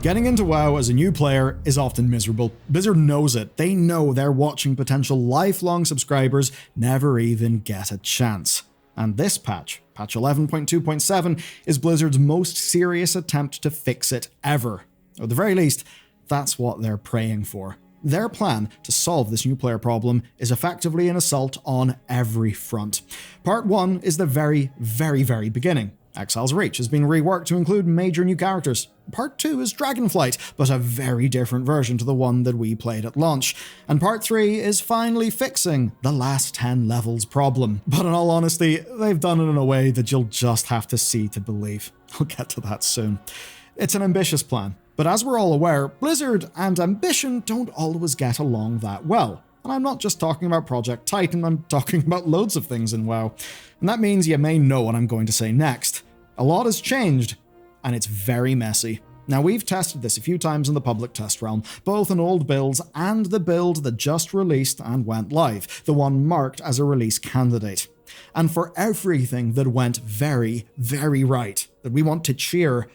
Getting into WoW as a new player is often miserable. Blizzard knows it. They know their watching potential lifelong subscribers never even get a chance. And this patch, patch 11.2.7, is Blizzard's most serious attempt to fix it ever. Or at the very least, that's what they're praying for. Their plan to solve this new player problem is effectively an assault on every front. Part 1 is the very beginning. Exile's Reach has been reworked to include major new characters. Part 2 is Dragonflight, but a very different version to the one that we played at launch. And Part 3 is finally fixing the last 10 levels problem. But in all honesty, they've done it in a way that you'll just have to see to believe. I'll get to that soon. It's an ambitious plan, but as we're all aware, Blizzard and ambition don't always get along that well. And I'm not just talking about Project Titan, I'm talking about loads of things in WoW. And that means you may know what I'm going to say next. A lot has changed, and it's very messy. Now, we've tested this a few times in the public test realm, both in old builds and the build that just released and went live, the one marked as a release candidate. And for everything that went very right, that we want to cheer,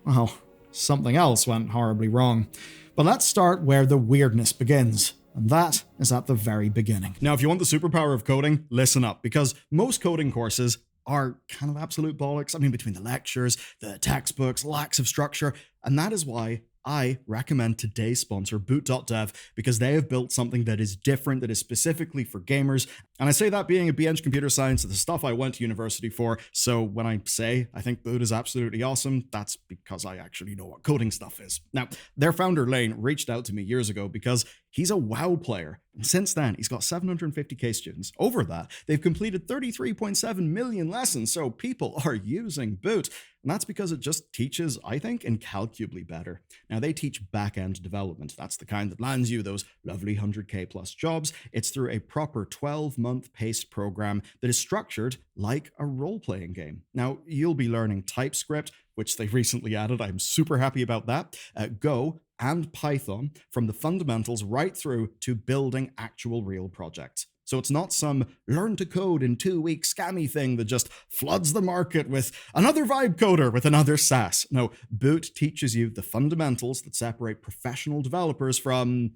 well, something else went horribly wrong. But let's start where the weirdness begins. And that is at the very beginning. Now, if you want the superpower of coding, listen up, because most coding courses are kind of absolute bollocks. I mean, between the lectures, the textbooks, lacks of structure, and that is why I recommend today's sponsor, boot.dev, because they have built something that is different, that is specifically for gamers. And I say that being a BEng computer science, the stuff I went to university for. So when I say I think Boot is absolutely awesome, that's because I actually know what coding stuff is. Now, their founder, Lane, reached out to me years ago because he's a WoW player. And since then, he's got 750k students. Over that, they've completed 33.7 million lessons. So people are using Boot. And that's because it just teaches, I think, incalculably better. Now, they teach back-end development. That's the kind that lands you those lovely 100k plus jobs. It's through a proper 12-month paced program that is structured like a role-playing game. Now, you'll be learning TypeScript, which they recently added. I'm super happy about that. Go and Python, from the fundamentals right through to building actual real projects. So it's not some learn to code in 2 weeks scammy thing that just floods the market with another vibe coder with another SaaS. No, Boot teaches you the fundamentals that separate professional developers from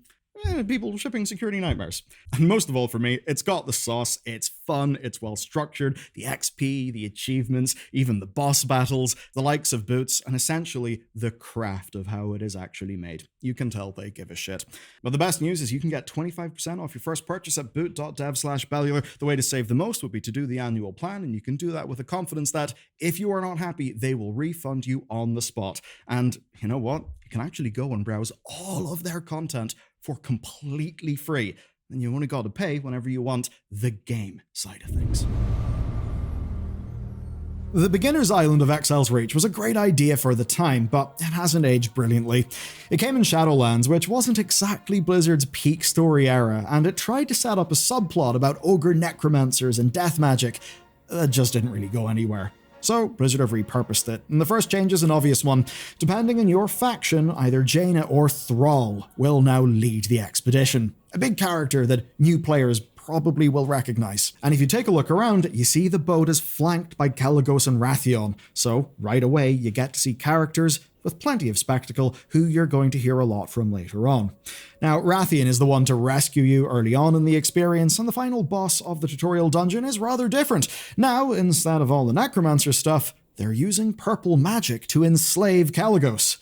people shipping security nightmares. And most of all for me, it's got the sauce, it's fun, it's well structured, the XP, the achievements, even the boss battles, the likes of Boots, and essentially the craft of how it is actually made. You can tell they give a shit. But the best news is you can get 25% off your first purchase at boot.dev/bellular. The way to save the most would be to do the annual plan, and you can do that with the confidence that if you are not happy, they will refund you on the spot. And you know what? You can actually go and browse all of their content for completely free. And you only got to pay whenever you want the game side of things. The beginner's island of Exile's Reach was a great idea for the time, but it hasn't aged brilliantly. It came in Shadowlands, which wasn't exactly Blizzard's peak story era, and it tried to set up a subplot about ogre necromancers and death magic. That just didn't really go anywhere. So Blizzard have repurposed it, and the first change is an obvious one. Depending on your faction, either Jaina or Thrall will now lead the expedition. A big character that new players probably will recognize. And if you take a look around, you see the boat is flanked by Kalecgos and Wrathion, so right away you get to see characters with plenty of spectacle who you're going to hear a lot from later on. Now, Wrathion is the one to rescue you early on in the experience, and the final boss of the tutorial dungeon is rather different. Now, instead of all the necromancer stuff, they're using purple magic to enslave Kalecgos.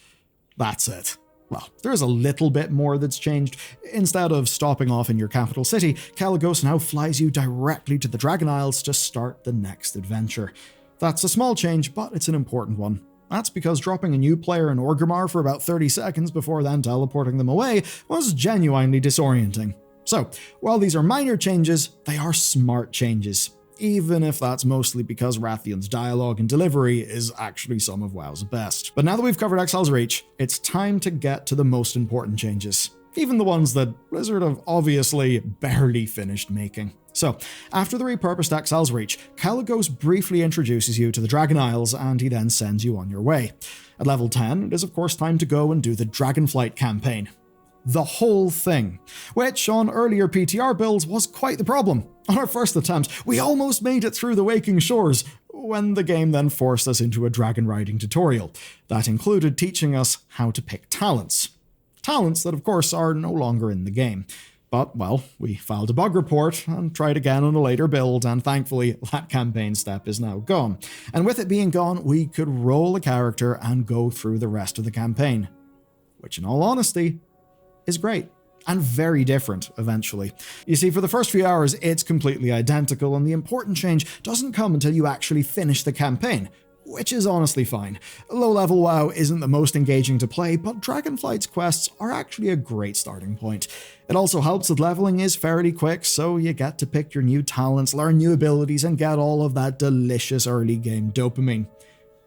That's it. Well, there is a little bit more that's changed. Instead of stopping off in your capital city, Kalecgos now flies you directly to the Dragon Isles to start the next adventure. That's a small change, but it's an important one. That's because dropping a new player in Orgrimmar for about 30 seconds before then teleporting them away was genuinely disorienting. So, while these are minor changes, they are smart changes, even if that's mostly because Wrathion's dialogue and delivery is actually some of WoW's best. But now that we've covered Exile's Reach, it's time to get to the most important changes, even the ones that Blizzard have obviously barely finished making. So, after the repurposed Exile's Reach, Kalecgos briefly introduces you to the Dragon Isles, and he then sends you on your way. At level 10, it is of course time to go and do the Dragonflight campaign. The whole thing, which on earlier PTR builds was quite the problem. On our first attempt, we almost made it through the Waking Shores, when the game then forced us into a dragon riding tutorial. That included teaching us how to pick talents. Talents that, of course, are no longer in the game. But, well, we filed a bug report and tried again on a later build, and thankfully that campaign step is now gone. And with it being gone, we could roll a character and go through the rest of the campaign. Which, in all honesty, is great. And very different, eventually. You see, for the first few hours, it's completely identical, and the important change doesn't come until you actually finish the campaign, which is honestly fine. Low-level WoW isn't the most engaging to play, but Dragonflight's quests are actually a great starting point. It also helps that leveling is fairly quick, so you get to pick your new talents, learn new abilities, and get all of that delicious early-game dopamine.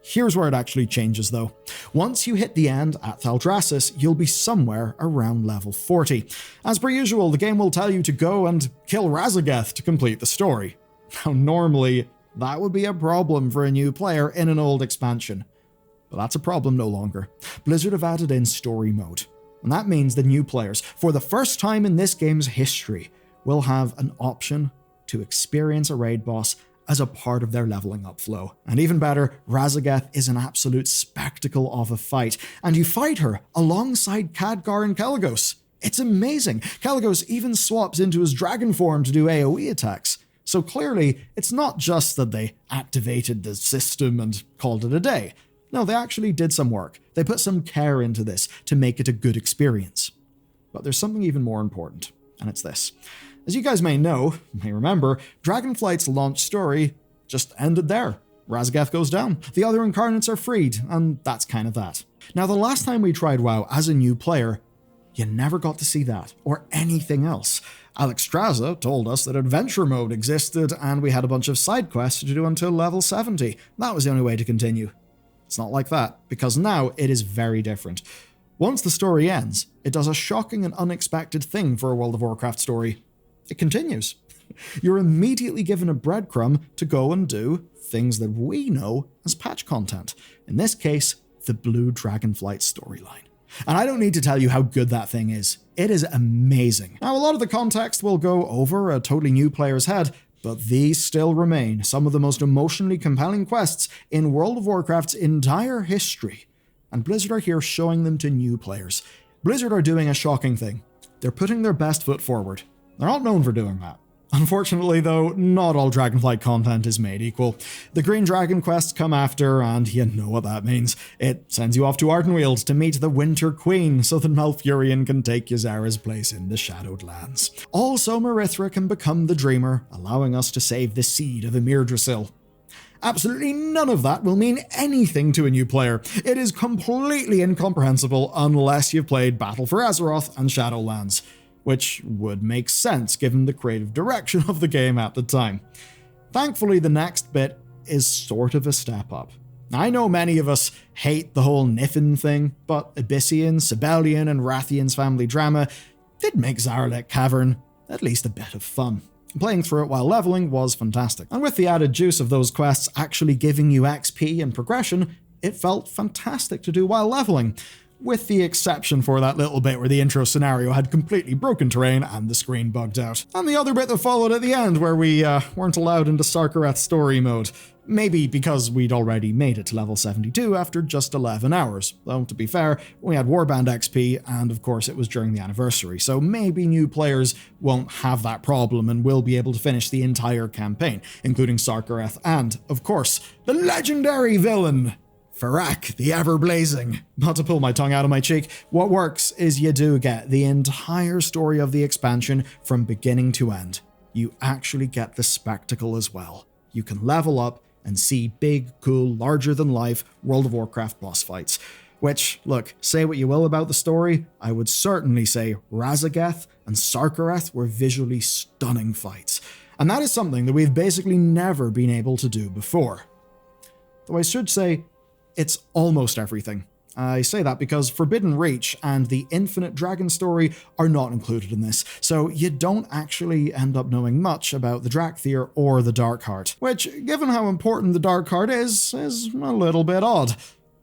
Here's where it actually changes though. Once you hit the end at Thaldraszus, you'll be somewhere around level 40. As per usual, the game will tell you to go and kill Razageth to complete the story. Now normally, that would be a problem for a new player in an old expansion. But that's a problem no longer. Blizzard have added in story mode. And that means the new players, for the first time in this game's history, will have an option to experience a raid boss as a part of their leveling up flow. And even better, Razageth is an absolute spectacle of a fight, and you fight her alongside Khadgar and Kelagos. It's amazing! Kelagos even swaps into his dragon form to do AoE attacks. So clearly, it's not just that they activated the system and called it a day. No, they actually did some work. They put some care into this to make it a good experience. But there's something even more important, and it's this. As you guys may remember, Dragonflight's launch story just ended there. Razageth goes down, the other incarnates are freed, and that's kind of that. Now, the last time we tried WoW as a new player, you never got to see that, or anything else. Alexstrasza told us that adventure mode existed, and we had a bunch of side quests to do until level 70. That was the only way to continue. It's not like that, because now it is very different. Once the story ends, it does a shocking and unexpected thing for a World of Warcraft story. It continues. You're immediately given a breadcrumb to go and do things that we know as patch content. In this case, the Blue Dragonflight storyline. And I don't need to tell you how good that thing is. It is amazing. Now, a lot of the context will go over a totally new player's head, but these still remain some of the most emotionally compelling quests in World of Warcraft's entire history. And Blizzard are here showing them to new players. Blizzard are doing a shocking thing. They're putting their best foot forward. They're not known for doing that. Unfortunately, though, not all Dragonflight content is made equal. The Green Dragon quests come after, and you know what that means. It sends you off to Ardenweald to meet the Winter Queen, so that Malfurion can take Ysera's place in the Shadowed Lands. Also, Marithra can become the Dreamer, allowing us to save the seed of Emirdrasil. Absolutely none of that will mean anything to a new player. It is completely incomprehensible unless you've played Battle for Azeroth and Shadowlands, which would make sense given the creative direction of the game at the time. Thankfully, the next bit is sort of a step up. I know many of us hate the whole Niffin thing, but Abyssian, Sibelian, and Rathian's family drama did make Zaralek Cavern at least a bit of fun. Playing through it while leveling was fantastic, and with the added juice of those quests actually giving you XP and progression, it felt fantastic to do while leveling. With the exception for that little bit where the intro scenario had completely broken terrain and the screen bugged out. And the other bit that followed at the end where we weren't allowed into Sarkareth story mode. Maybe because we'd already made it to level 72 after just 11 hours. Though, to be fair, we had Warband XP, and of course it was during the anniversary, so maybe new players won't have that problem and will be able to finish the entire campaign, including Sarkareth and, of course, the legendary villain, Farak the Ever-Blazing. Not to pull my tongue out of my cheek, what works is you do get the entire story of the expansion from beginning to end. You actually get the spectacle as well. You can level up and see big, cool, larger-than-life World of Warcraft boss fights. Which, look, say what you will about the story, I would certainly say Razageth and Sarkareth were visually stunning fights. And that is something that we've basically never been able to do before. Though I should say, it's almost everything. I say that because Forbidden Reach and the Infinite Dragon story are not included in this, so you don't actually end up knowing much about the Drakthir or the Darkheart, which, given how important the Darkheart is a little bit odd.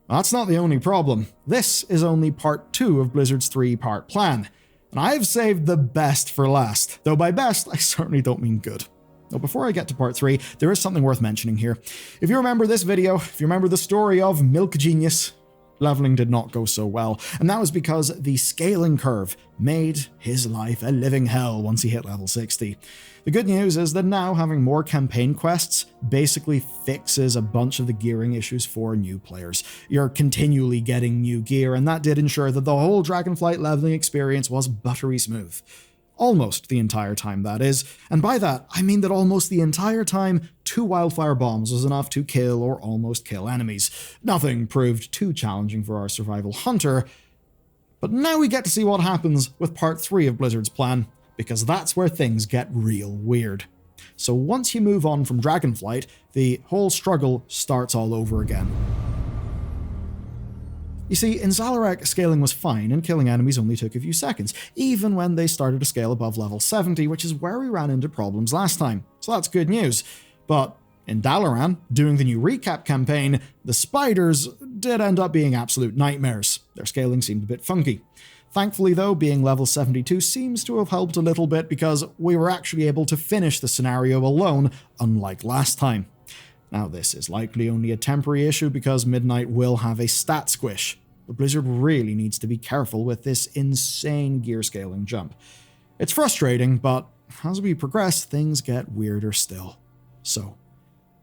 That's not the only problem. This is only part 2 of Blizzard's 3-part plan, and I've saved the best for last, though by best I certainly don't mean good. Now, before I get to part 3, there is something worth mentioning here. If you remember this video, if you remember the story of Milk Genius, leveling did not go so well, and that was because the scaling curve made his life a living hell once he hit level 60. The good news is that now having more campaign quests basically fixes a bunch of the gearing issues for new players. You're continually getting new gear, and that did ensure that the whole Dragonflight leveling experience was buttery smooth. Almost the entire time, that is. And by that, I mean that almost the entire time, 2 wildfire bombs was enough to kill or almost kill enemies. Nothing proved too challenging for our survival hunter. But now we get to see what happens with part 3 of Blizzard's plan, because that's where things get real weird. So once you move on from Dragonflight, the whole struggle starts all over again. You see, in Zalarek, scaling was fine and killing enemies only took a few seconds, even when they started to scale above level 70, which is where we ran into problems last time. So that's good news. But in Dalaran, doing the new recap campaign, the spiders did end up being absolute nightmares. Their scaling seemed a bit funky. Thankfully though, being level 72 seems to have helped a little bit because we were actually able to finish the scenario alone, unlike last time. Now, this is likely only a temporary issue because Midnight will have a stat squish, but Blizzard really needs to be careful with this insane gear scaling jump. It's frustrating, but as we progress, things get weirder still. So,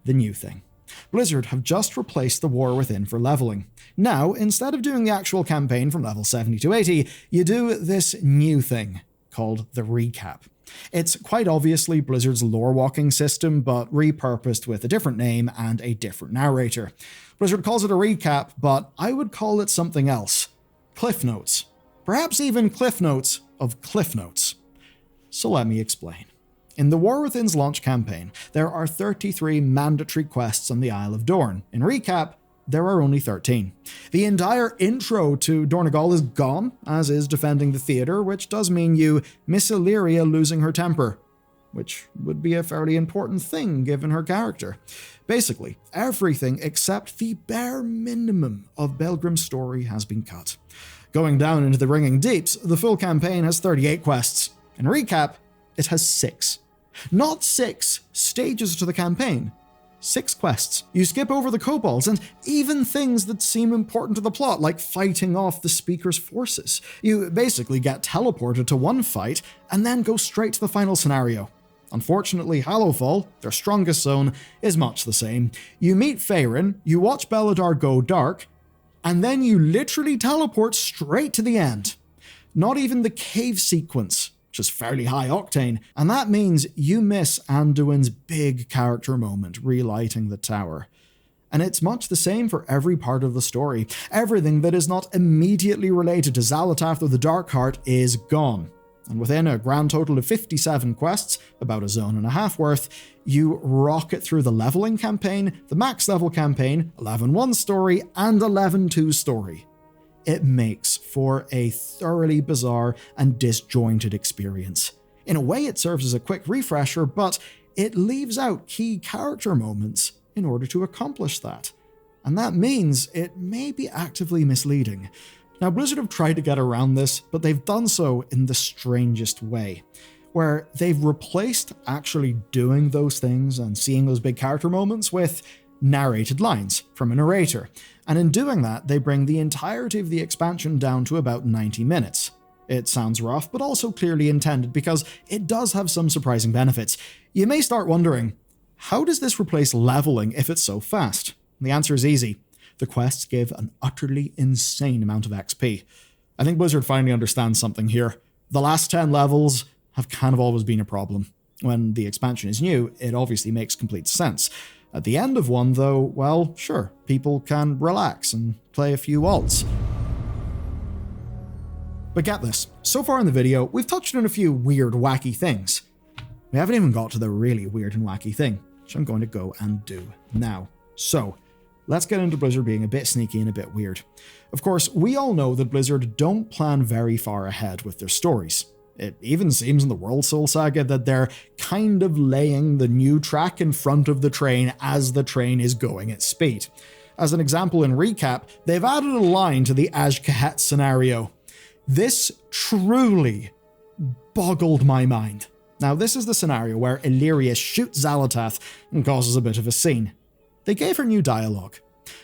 the new thing. Blizzard have just replaced the War Within for leveling. Now, instead of doing the actual campaign from level 70 to 80, you do this new thing called the recap. It's quite obviously Blizzard's lore-walking system, but repurposed with a different name and a different narrator. Blizzard calls it a recap, but I would call it something else. Cliff Notes. Perhaps even Cliff Notes of Cliff Notes. So let me explain. In the War Within's launch campaign, there are 33 mandatory quests on the Isle of Dorne. In recap, there are only 13. The entire intro to Dornegal is gone, as is defending the theater, which does mean you miss Illyria losing her temper, which would be a fairly important thing given her character. Basically, everything except the bare minimum of Belgrim's story has been cut. Going down into the Ringing Deeps, the full campaign has 38 quests. In recap, it has 6. Not 6 stages to the campaign. 6 quests. You skip over the kobolds and even things that seem important to the plot, like fighting off the Speaker's forces. You basically get teleported to one fight and then go straight to the final scenario. Unfortunately, Hallowfall, their strongest zone, is much the same. You meet Faerun, you watch Beledar go dark, and then you literally teleport straight to the end. Not even the cave sequence, which is fairly high octane, and that means you miss Anduin's big character moment, relighting the tower. And it's much the same for every part of the story. Everything that is not immediately related to Xal'atath or the Darkheart is gone. And within a grand total of 57 quests, about a zone and a half worth, you rocket through the leveling campaign, the max level campaign, 11.1 story, and 11.2 story. It makes for a thoroughly bizarre and disjointed experience. In a way, it serves as a quick refresher, but it leaves out key character moments in order to accomplish that. And that means it may be actively misleading. Now, Blizzard have tried to get around this, but they've done so in the strangest way, where they've replaced actually doing those things and seeing those big character moments with narrated lines from a narrator. And in doing that, they bring the entirety of the expansion down to about 90 minutes. It sounds rough, but also clearly intended because it does have some surprising benefits. You may start wondering, how does this replace leveling if it's so fast? The answer is easy. The quests give an utterly insane amount of XP. I think Blizzard finally understands something here. The last 10 levels have kind of always been a problem. When the expansion is new, it obviously makes complete sense. At the end of one, though, well, sure, people can relax and play a few alts. But get this, so far in the video, we've touched on a few weird, wacky things. We haven't even got to the really weird and wacky thing, which I'm going to go and do now. So, let's get into Blizzard being a bit sneaky and a bit weird. Of course, we all know that Blizzard don't plan very far ahead with their stories. It even seems in the World Soul Saga that they're kind of laying the new track in front of the train as the train is going at speed. As an example in recap, they've added a line to the Azj-Kahet scenario. This truly boggled my mind. Now, this is the scenario where Illyria shoots Xal'atath and causes a bit of a scene. They gave her new dialogue.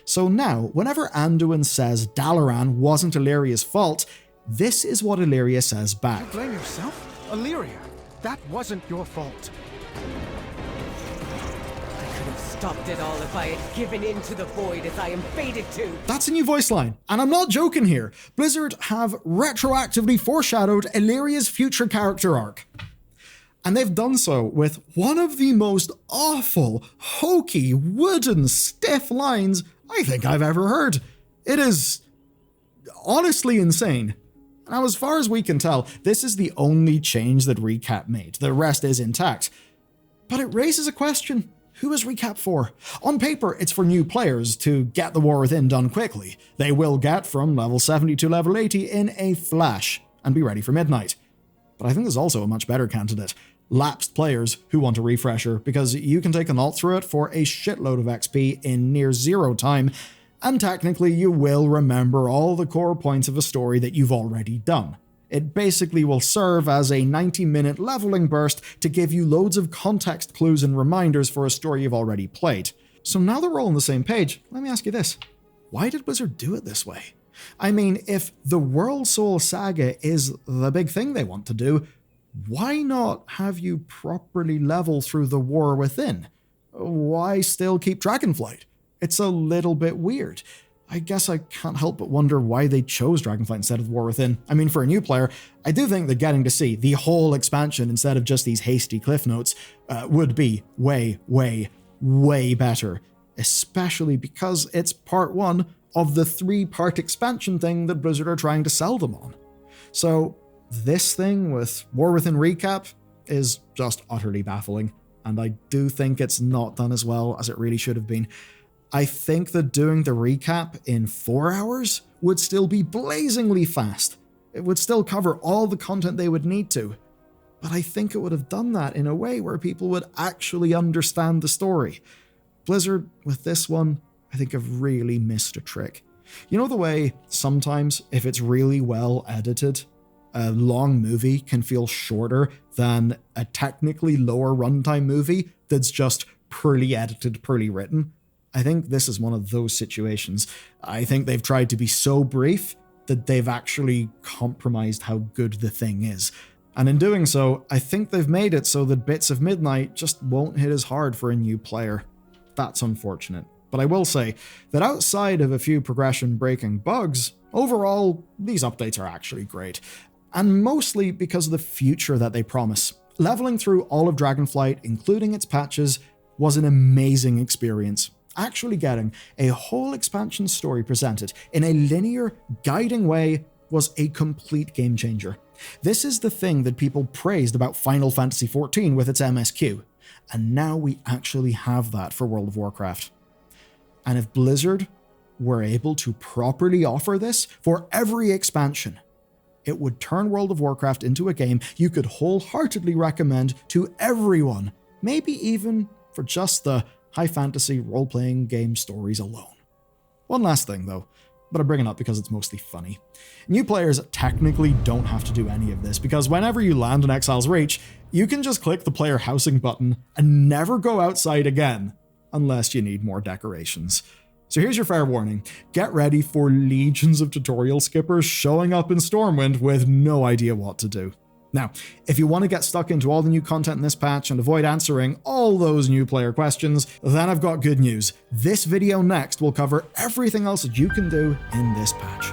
So now, whenever Anduin says Dalaran wasn't Illyria's fault, this is what Illyria says back. You blame yourself? Illyria, that wasn't your fault. I could have stopped it all if I had given in to the void as I am fated to. That's a new voice line, and I'm not joking here. Blizzard have retroactively foreshadowed Illyria's future character arc. And they've done so with one of the most awful, hokey, wooden, stiff lines I think I've ever heard. It is honestly insane. Now, as far as we can tell, this is the only change that Recap made. The rest is intact. But it raises a question. Who is Recap for? On paper, it's for new players to get the War Within done quickly. They will get from level 70 to level 80 in a flash and be ready for midnight. But I think there's also a much better candidate. Lapsed players who want a refresher, because you can take an alt through it for a shitload of XP in near zero time, and technically you will remember all the core points of a story that you've already done. It basically will serve as a 90-minute leveling burst to give you loads of context clues and reminders for a story you've already played. So now that we're all on the same page, let me ask you this. Why did Blizzard do it this way? I mean, if the World Soul Saga is the big thing they want to do, why not have you properly level through the War Within? Why still keep Dragonflight? It's a little bit weird. I guess I can't help but wonder why they chose Dragonflight instead of War Within. I mean, for a new player, I do think that getting to see the whole expansion instead of just these hasty cliff notes would be way, way, way better. Especially because it's part one of the 3-part expansion thing that Blizzard are trying to sell them on. So this thing with War Within Recap is just utterly baffling, and I do think it's not done as well as it really should have been. I think that doing the recap in 4 hours would still be blazingly fast. It would still cover all the content they would need to, but I think it would have done that in a way where people would actually understand the story. Blizzard, with this one, I think have really missed a trick. You know the way sometimes, if it's really well edited, a long movie can feel shorter than a technically lower runtime movie that's just poorly edited, poorly written? I think this is one of those situations. I think they've tried to be so brief that they've actually compromised how good the thing is. And in doing so, I think they've made it so that Bits of Midnight just won't hit as hard for a new player. That's unfortunate. But I will say that outside of a few progression-breaking bugs, overall, these updates are actually great. And mostly because of the future that they promise. Leveling through all of Dragonflight, including its patches, was an amazing experience. Actually getting a whole expansion story presented in a linear, guiding way was a complete game changer. This is the thing that people praised about Final Fantasy XIV with its MSQ, and now we actually have that for World of Warcraft. And if Blizzard were able to properly offer this for every expansion, it would turn World of Warcraft into a game you could wholeheartedly recommend to everyone, maybe even for just the high fantasy role-playing game stories alone. One last thing though, but I bring it up because it's mostly funny. New players technically don't have to do any of this, because whenever you land in Exile's Reach, you can just click the player housing button and never go outside again, unless you need more decorations. So here's your fair warning. Get ready for legions of tutorial skippers showing up in Stormwind with no idea what to do. Now, if you want to get stuck into all the new content in this patch and avoid answering all those new player questions, then I've got good news. This video next will cover everything else that you can do in this patch.